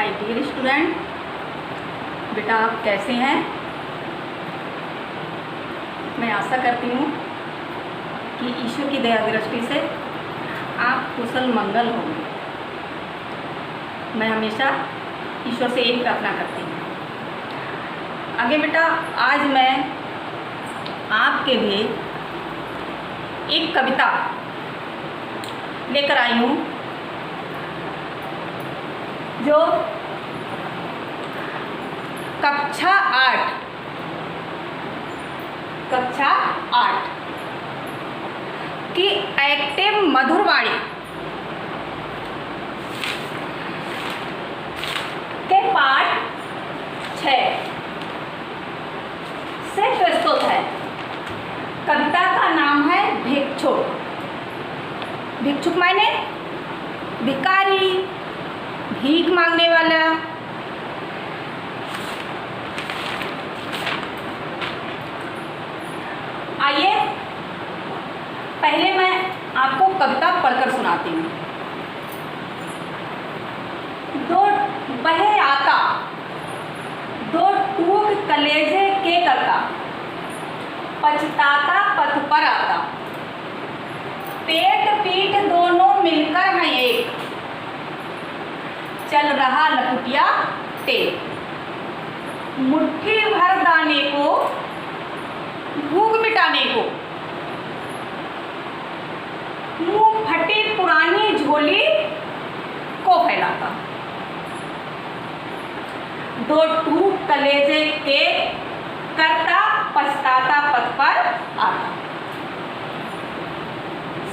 My dear student, बेटा आप कैसे हैं। मैं आशा करती हूँ कि ईश्वर की दया दृष्टि से आप कुशल मंगल होंगे। मैं हमेशा ईश्वर से यही प्रार्थना करती हूँ। आगे बेटा, आज मैं आपके लिए एक कविता लेकर आई हूँ जो कक्षा 8 की एक्टिव मधुरवाणी के पाठ 6 से प्रस्तुत है। कविता का नाम है भिक्षुक। भिक्षुक माने भिखारी, भीख मांगने वाला। आइए पहले मैं आपको कविता पढ़कर सुनाती हूँ। दो बहे आता, दो टूक कलेजे के करता, पछताता पथ पर आता, पेट पीठ दोनों मिलकर हैं एक, चल रहा लकुटिया टेक। मुट्ठी भर दाने को, भूख मिटाने को, मुंह फटी पुरानी झोली को फैलाता, दो टूक कलेजे के करता, पछताता पथ पर आता।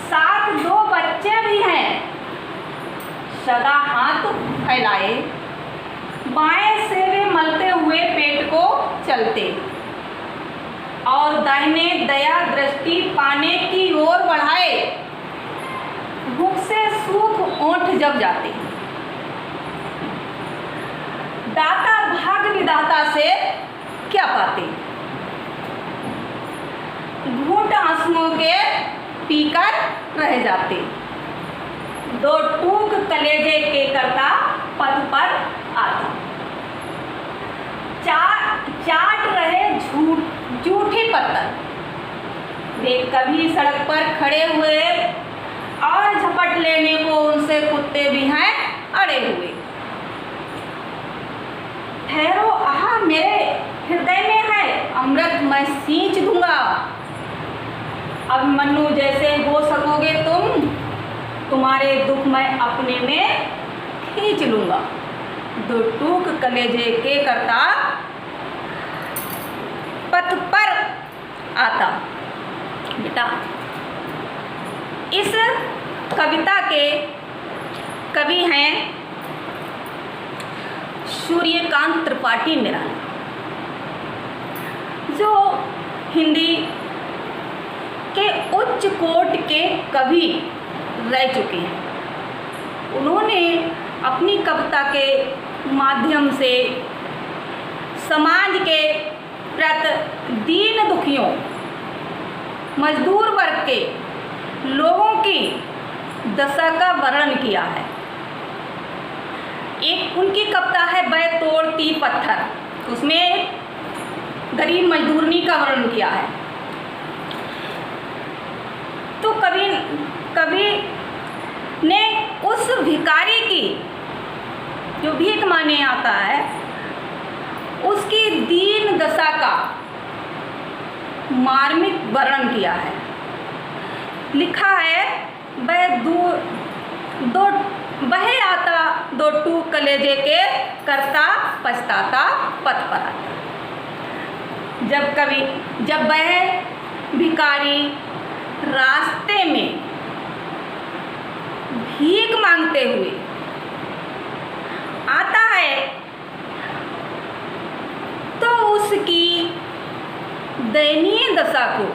साथ दो बच्चे भी हैं, सदा हाथ फैलाए, बाएं से वे मलते हुए पेट को चलते और दाहिने दया दृष्टि पाने की ओर बढ़ाए। भूख से सूख ओंठ जब जाते, दाता भाग विधाता से क्या पाते, घूंट आंसुओं के पीकर रह जाते, दो टूक कलेजे के करता पथ पर आता। चाट रहे झूठे पत्थर, वे कभी सड़क पर खड़े हुए और झपट लेने को उनसे कुत्ते भी हैं अड़े हुए। ठहरो, आहा मेरे हृदय में है अमृत, मैं सींच दूंगा। अब मन्नू जैसे हो सकोगे तुम, तुम्हारे दुख मैं अपने में खींच लूंगा। दो टूक कलेजे के करता पथ पर आता। बेटा, इस कविता के कवि हैं सूर्यकांत त्रिपाठी निराला, जो हिंदी के उच्च कोट के कवि रह चुके हैं। उन्होंने अपनी कविता के माध्यम से समाज के प्रति दीन दुखियों, मजदूर वर्ग के लोगों की दशा का वर्णन किया है। एक उनकी कविता है बैतोड़ती पत्थर, उसमें गरीब मजदूरनी का वर्णन किया है। तो कवि ने उस भिखारी की, जो भीख मांगने आता है, उसकी दीन दशा का मार्मिक वर्णन किया है। लिखा है बहे आता, दो टूक कलेजे के करता, पछताता पथ पर आता। जब वह भिखारी रास्ते में भीख मांगते हुए आता है, तो उसकी दयनीय दशा को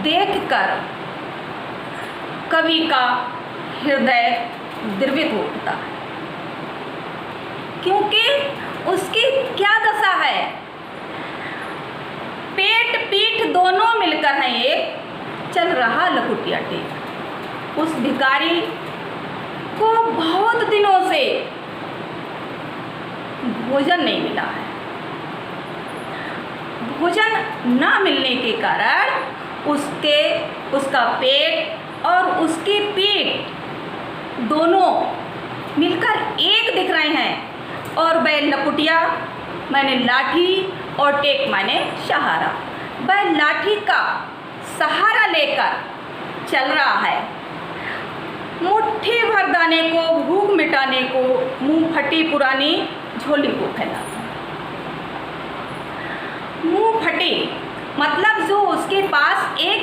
देखकर कवि का हृदय द्रवित हो उठता है, क्योंकि उसकी क्या दशा है। पेट पीठ दोनों मिलकर हैं एक, चल रहा लकुटिया टेक। उस भिखारी को बहुत दिनों से भोजन नहीं मिला है। भोजन न मिलने के कारण उसका पेट और उसकी पीठ दोनों मिलकर एक दिख रहे हैं। और वह लपुटिया माने लाठी और टेक माने सहारा, वह लाठी का सहारा लेकर चल रहा है। मुट्ठी भर दाने को, भूख मिटाने को, मुंह फटी पुरानी झोली को फैलाता। मुंह फटी मतलब जो उसके पास एक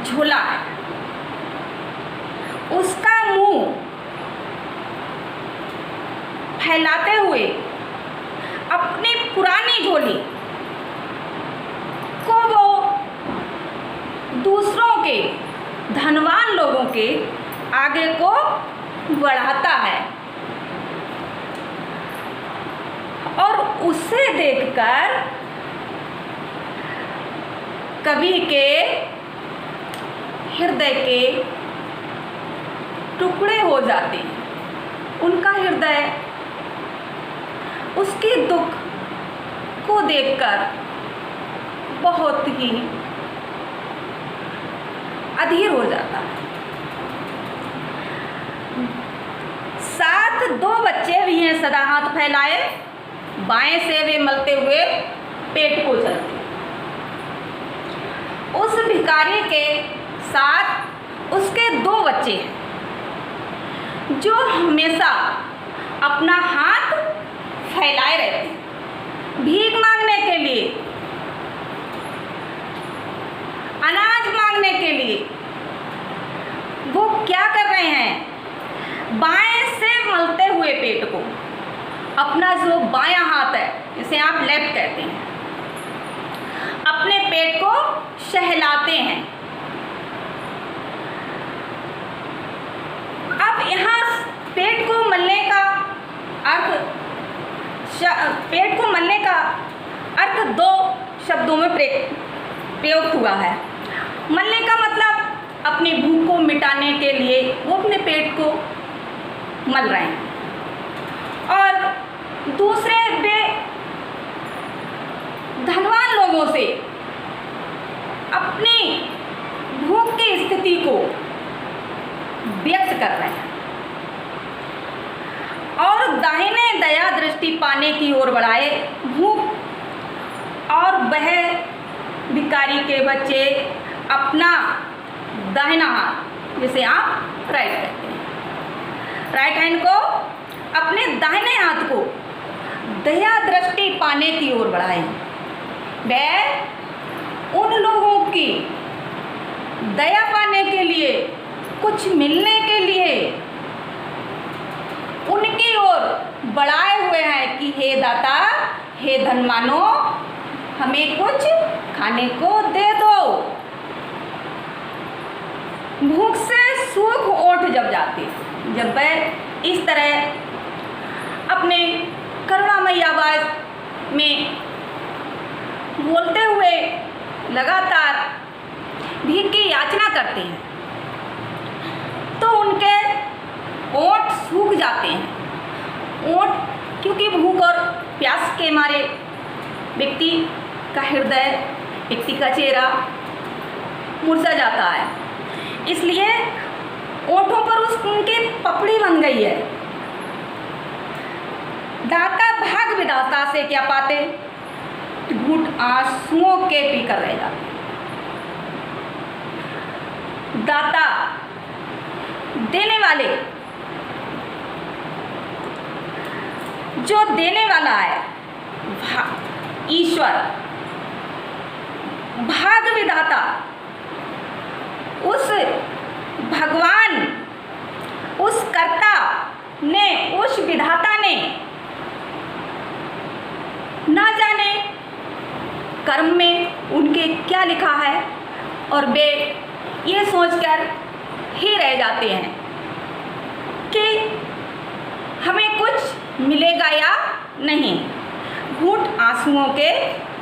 झोला है, उसका मुंह फैलाते हुए अपनी पुरानी झोली को वो दूसरों के, धनवान लोगों के आगे को बढ़ाता है। और उसे देखकर कवि के हृदय के टुकड़े हो जाते हैं। उनका हृदय उसके दुख को देखकर बहुत ही अधीर हो जाता है। साथ 2 बच्चे भी हैं सदा हाथ फैलाए, बाएं से वे मलते हुए पेट को चलते। उस भिखारी के साथ उसके 2 बच्चे हैं जो हमेशा अपना हाथ फैलाए रहते हैं भीख मांगने के लिए, अनाज मांगने के लिए। वो क्या कर रहे हैं? बाएं से मलते हुए पेट को, अपना जो बायां हाथ है, जिसे आप लेफ्ट कहते हैं, अपने पेट को सहलाते हैं। अब यहाँ पेट को मलने का अर्थ 2 शब्दों में प्रयुक्त हुआ है। मलने का मतलब अपनी भूख को मिटाने के लिए वो अपने पेट को मल रहे हैं, और दूसरे वे धनवान लोगों से अपनी भूख की स्थिति को व्यक्त कर रहे हैं और दाहिने दया दृष्टि पाने की ओर बढ़ाए भूख। और वह भिखारी के बच्चे अपना दाहिना हाथ, जिसे आप राइट कहते हैं, राइट हैंड को, अपने दाहिने हाथ को दया दृष्टि पाने की ओर बढ़ाए। वह उन लोगों की दया पाने के लिए, कुछ मिलने के लिए उनकी ओर बढ़ाए हुए हैं कि हे दाता, हे धनवानो, हमें कुछ खाने को दे दो। भूख से सूख ओठ जब जाती, जब वह इस तरह अपने करुणामयी आवाज में बोलते हुए लगातार भीख की याचना करते हैं, तो उनके ओठ सूख जाते हैं। ओठ, क्योंकि भूख और प्यास के मारे व्यक्ति का हृदय, व्यक्ति का चेहरा मुरझा जाता है, इसलिए ओठों पर उनकी पपड़ी बन गई है। दाता भाग विधाता से क्या पाते, घूंट आंसुओं के पीकर रह जाते। दाता देने वाले, जो देने वाला है ईश्वर, भाग विधाता, उस भगवान, उस कर्ता ने, उस विधाता ने ना जाने कर्म में उनके क्या लिखा है, और वे ये सोचकर ही रह जाते हैं कि हमें कुछ मिलेगा या नहीं, घूंट आंसुओं के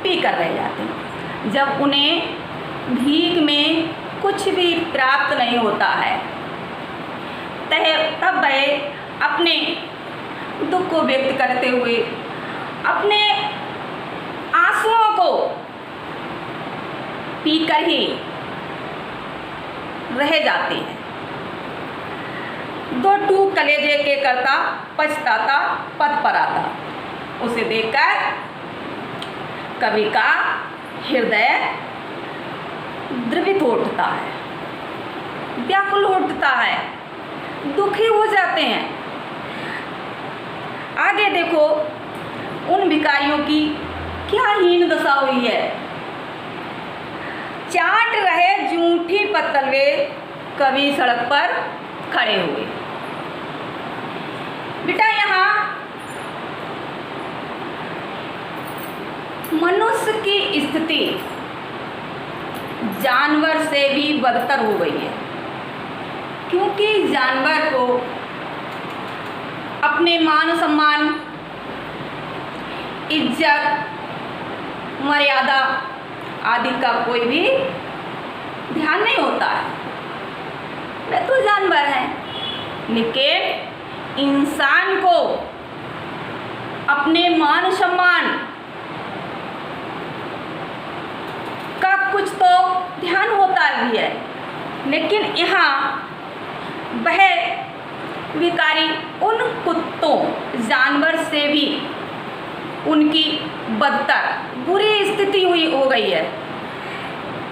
पी कर रह जाते हैं। जब उन्हें भीख में कुछ भी प्राप्त नहीं होता है, तब वह अपने दुख को व्यक्त करते हुए अपने आंसुओं को पीकर ही रह जाते हैं। दो टूक कलेजे के करता पछताता पद पर आता, उसे देखकर कवि का हृदय द्रवित हो उठता है, व्याकुल हो उठता है, दुखी हो जाते हैं। आगे देखो उन भिखारियों की क्या हीन दशा हुई है। चाट रहे जूठी पत्तल वे कवि सड़क पर खड़े हुए। बेटा यहाँ मनुष्य की स्थिति जानवर से भी बदतर हो गई है, क्योंकि जानवर को अपने मान सम्मान, इज्जत, मर्यादा आदि का कोई भी ध्यान नहीं होता है। वे तो जानवर हैं, लेकिन इंसान को अपने मान सम्मान का कुछ तो ध्यान होता भी है। लेकिन यहाँ वह भिखारी उन कुत्तों जानवर से भी उनकी बदतर बुरी स्थिति हो गई है,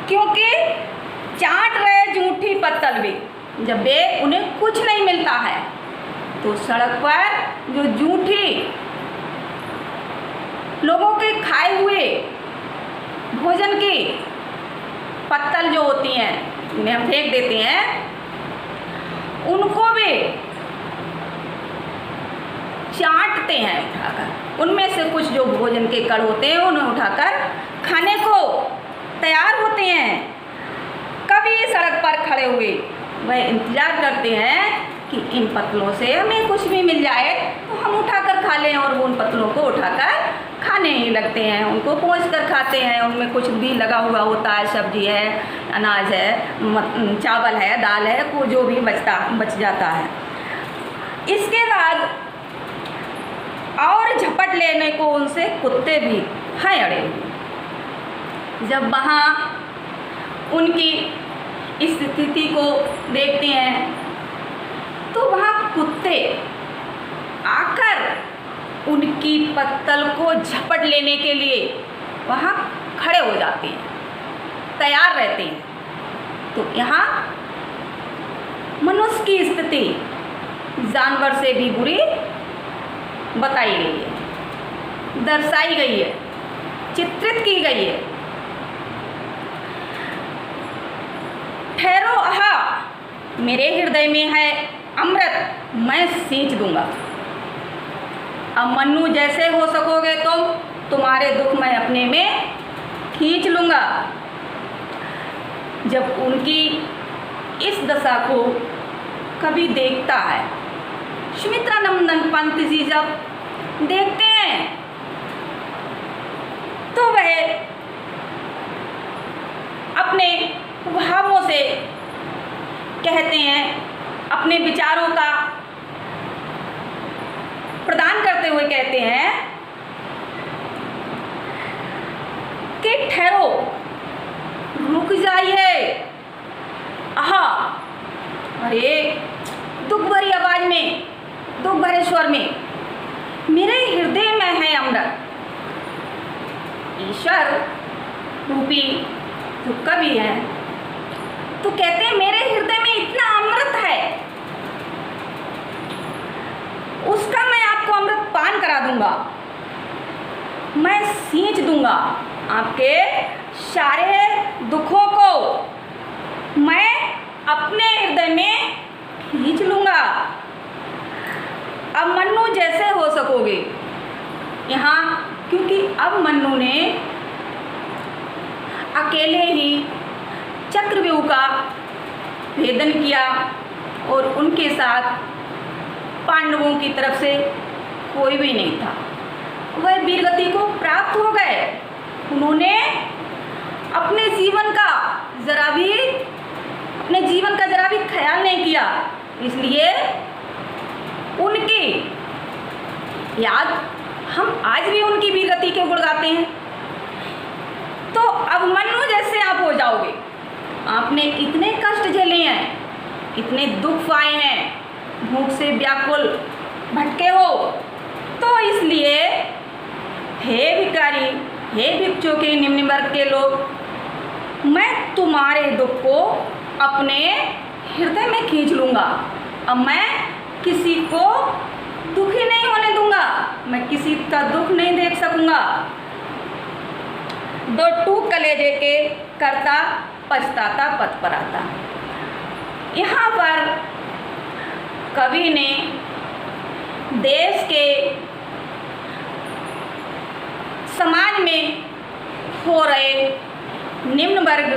क्योंकि चाट रहे जूठी पत्तल भी, जब वे उन्हें कुछ नहीं मिलता है तो सड़क पर जो जूठी लोगों के खाए हुए भोजन की पत्तल जो होती हैं, उन्हें हम फेंक देते हैं, उनको भी चाटते हैं उठाकर। उनमें से कुछ जो भोजन के कण होते हैं उन्हें उठाकर खाने को तैयार होते हैं। कभी सड़क पर खड़े हुए वह इंतजार करते हैं कि इन पत्तलों से हमें कुछ भी मिल जाए तो हम उठाकर खा लें, और वो उन पत्तलों को उठाकर खाने ही लगते हैं, उनको पोंछ कर खाते हैं। उनमें कुछ भी लगा हुआ होता है, सब्जी है, अनाज है, चावल है, दाल है, को जो भी बच जाता है। इसके बाद और झपट लेने को उनसे कुत्ते भी हैं अड़े हुए। जब वहाँ उनकी स्थिति को देखते हैं तो वहाँ कुत्ते आकर उनकी पत्तल को झपट लेने के लिए वहाँ खड़े हो जाते हैं, तैयार रहते हैं। तो यहाँ मनुष्य की स्थिति जानवर से भी बुरी बताई गई है, दर्शाई गई है, चित्रित की गई है। ठहरो आहा, मेरे हृदय में है अमृत, मैं सींच दूंगा। अब मन्नू जैसे हो सकोगे तुम, तुम्हारे दुख मैं अपने में खींच लूँगा। जब उनकी इस दशा को कभी देखता है, सुमित्रा नंदन पंत जी जब देखते हैं तो वह अपने भावों से कहते हैं, अपने विचारों का प्रदान करते हुए कहते हैं कि ठहरो, रुक जाइए। आहा, अरे दुख भरी आवाज में, दुख भरे स्वर में, मेरे हृदय में है अमृत। ईश्वर रूपी जो कवि है तो कहते हैं मेरे हृदय में इतना अमृत है, उसका मैं आपको अमृत पान करा दूंगा, मैं सींच दूंगा। आपके सारे दुखों को मैं अपने हृदय में खींच लूंगा। अब मन्नू जैसे हो सकोगे। यहाँ क्योंकि अब मन्नू ने अकेले ही चक्रव्यूह का भेदन किया और उनके साथ पांडवों की तरफ से कोई भी नहीं था। वह वीरगति को प्राप्त हो गए। उन्होंने अपने जीवन का जरा भी ख्याल नहीं किया, इसलिए उनकी याद हम आज भी उनकी वीरगति के गुण गाते हैं। तो अभिमन्यु जैसे आप हो जाओगे। आपने इतने कष्ट झेले हैं, इतने दुख पाए हैं, भूख से व्याकुल भटके हो, तो इसलिए हे भिखारी, हे भिक्षु के निम्न वर्ग के लोग, मैं तुम्हारे दुख को अपने हृदय में खींच लूँगा। अब मैं किसी को दुखी नहीं होने दूंगा, मैं किसी का दुख नहीं देख सकूंगा। दो टूक कलेजे के करता पछताता पथ पर आता। यहाँ पर कवि ने देश के समाज में हो रहे निम्न वर्ग,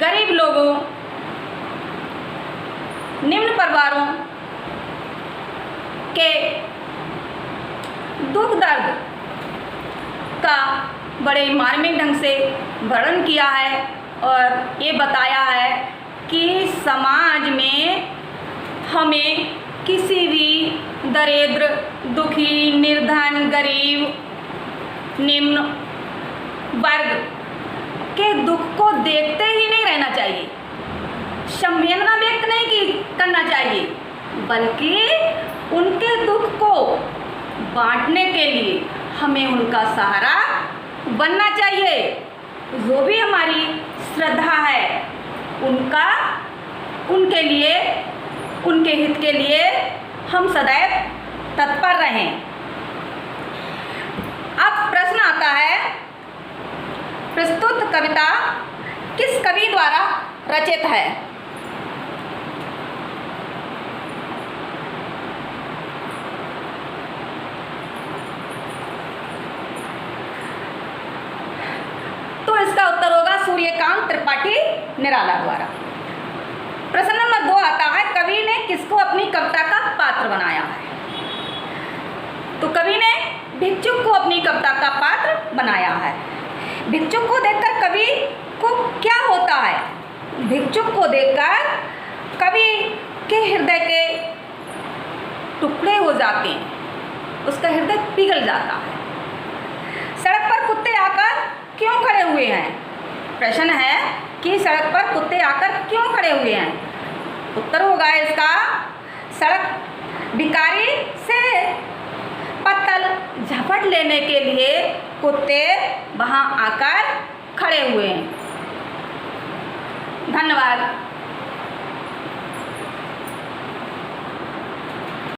गरीब लोगों, निम्न परिवारों के दुख दर्द का बड़े मार्मिक ढंग से वर्णन किया है और ये बताया है कि समाज में हमें किसी भी दरिद्र, दुखी, निर्धन, गरीब, निम्न वर्ग के दुख को देखते ही नहीं रहना चाहिए, संवेदना व्यक्त नहीं करना चाहिए, बल्कि उनके दुख को बांटने के लिए हमें उनका सहारा बनना चाहिए। जो भी हमारी श्रद्धा है, उनके लिए, उनके हित के लिए हम सदैव तत्पर रहें। अब प्रश्न आता है, प्रस्तुत कविता किस कवि द्वारा रचित है? तो इसका उत्तर होगा सूर्यकांत त्रिपाठी निराला द्वारा। प्रश्न नंबर 2 आता है, कवि ने किसको अपनी कविता का पात्र बनाया है? तो कवि ने भिक्षुक को अपनी कविता का पात्र बनाया है। भिक्षुक को देखकर कवि को क्या होता है? भिक्षुक को देखकर कवि के हृदय के टुकड़े हो जाते हैं, उसका हृदय पिघल जाता है। सड़क पर कुत्ते आकर क्यों खड़े हुए हैं? प्रश्न है कि सड़क पर कुत्ते आकर क्यों खड़े हुए हैं? उत्तर होगा इसका, सड़क भिखारी से पत्तल झपट लेने के लिए कुत्ते वहाँ आकर खड़े हुए हैं। धन्यवाद।